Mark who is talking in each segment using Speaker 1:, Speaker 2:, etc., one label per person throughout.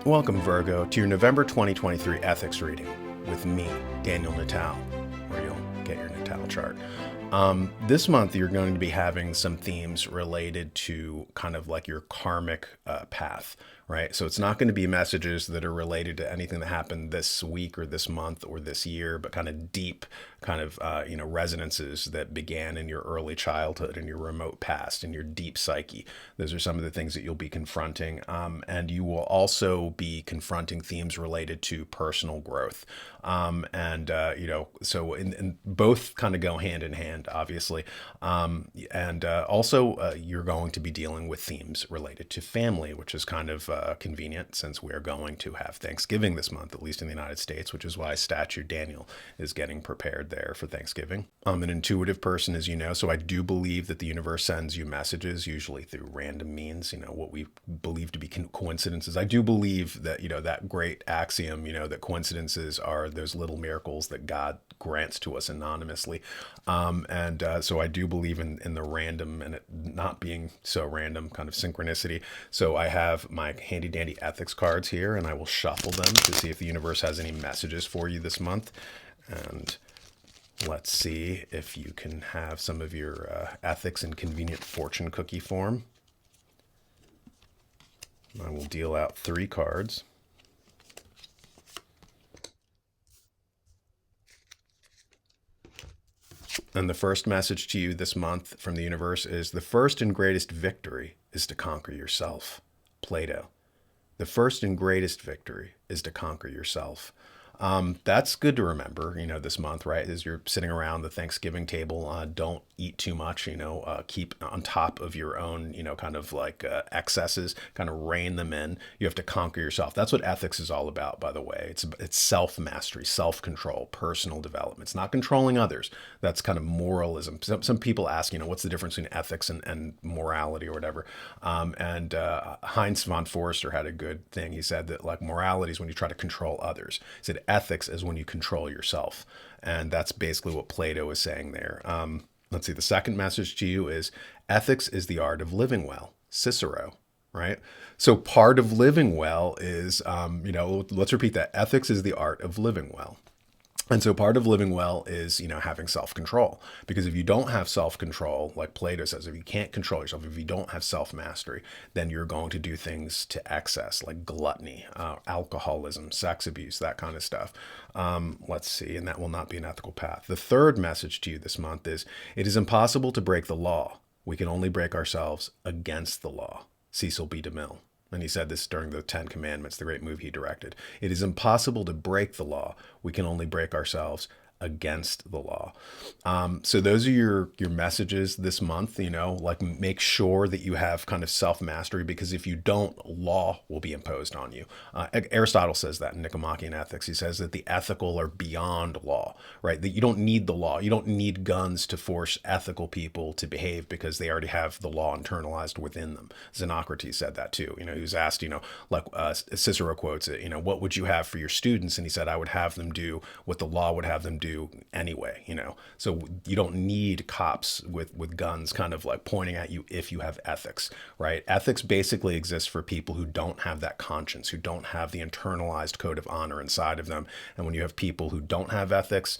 Speaker 1: Welcome, Virgo, to your November 2023 ethics reading with me, Daniel Natal, where you'll get your Natal chart. This month, you're going to be having some themes related to kind of like your karmic path, right? So it's not going to be messages that are related to anything that happened this week or this month or this year, but kind of deep resonances that began in your early childhood, in your remote past, in your deep psyche. Those are some of the things that you'll be confronting. And you will also be confronting themes related to personal growth. So both kind of go hand in hand, obviously. Also, you're going to be dealing with themes related to family, which is kind of convenient since we are going to have Thanksgiving this month, at least in the United States, which is why Statue Daniel is getting prepared there for Thanksgiving. I'm an intuitive person, as you know, so I do believe that the universe sends you messages, usually through random means, what we believe to be coincidences. I do believe that, that great axiom, that coincidences are those little miracles that God grants to us anonymously. So I do believe in the random and it not being so random kind of synchronicity. So I have my handy dandy ethics cards here and I will shuffle them to see if the universe has any messages for you this month. And let's see if you can have some of your ethics in convenient fortune cookie form. I will deal out 3 cards. And the first message to you this month from the universe is: the first and greatest victory is to conquer yourself. Plato. The first and greatest victory is to conquer yourself. That's good to remember, this month, right? As you're sitting around the Thanksgiving table, don't eat too much, keep on top of your own, kind of like excesses, kind of rein them in. You have to conquer yourself. That's what ethics is all about, by the way. It's self-mastery, self-control, personal development. It's not controlling others. That's kind of moralism. Some people ask, what's the difference between ethics and morality or whatever? Heinz von Forster had a good thing. He said that like morality is when you try to control others. He said ethics is when you control yourself. And that's basically what Plato is saying there. Let's see, the second message to you is: ethics is the art of living well. Cicero, right? So part of living well is, let's repeat that. Ethics is the art of living well. And so part of living well is, having self-control. Because if you don't have self-control, like Plato says, if you can't control yourself, if you don't have self-mastery, then you're going to do things to excess, like gluttony, alcoholism, sex abuse, that kind of stuff. Let's see, and that will not be an ethical path. The third message to you this month is: it is impossible to break the law. We can only break ourselves against the law. Cecil B. DeMille. And he said this during the 10 Commandments, the great movie he directed. It is impossible to break the law. We can only break ourselves against the law. So those are your messages this month, like make sure that you have kind of self-mastery, because if you don't, law will be imposed on you. Aristotle says that in Nicomachean Ethics. He says that the ethical are beyond law, right? That you don't need the law. You don't need guns to force ethical people to behave because they already have the law internalized within them. Xenocrates said that too. He was asked, Cicero quotes it, what would you have for your students? And he said, I would have them do what the law would have them do anyway, so you don't need cops with guns kind of like pointing at you if you have ethics, right? Ethics basically exists for people who don't have that conscience, who don't have the internalized code of honor inside of them. And when you have people who don't have ethics,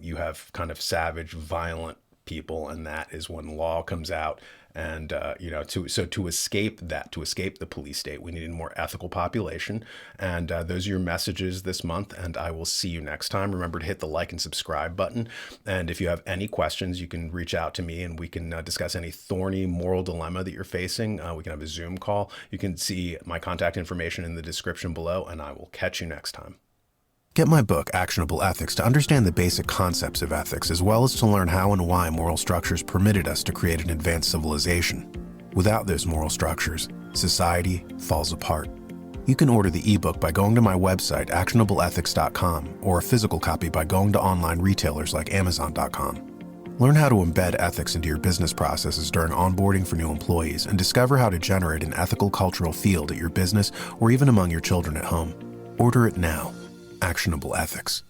Speaker 1: you have kind of savage, violent people, and that is when law comes out. And, to escape that, to escape the police state, we need a more ethical population. And those are your messages this month. And I will see you next time. Remember to hit the like and subscribe button. And if you have any questions, you can reach out to me and we can discuss any thorny moral dilemma that you're facing. We can have a Zoom call. You can see my contact information in the description below, and I will catch you next time. Get my book, Actionable Ethics, to understand the basic concepts of ethics, as well as to learn how and why moral structures permitted us to create an advanced civilization. Without those moral structures, society falls apart. You can order the ebook by going to my website, actionableethics.com, or a physical copy by going to online retailers like Amazon.com. Learn how to embed ethics into your business processes during onboarding for new employees, and discover how to generate an ethical cultural field at your business or even among your children at home. Order it now. Actionable Ethics.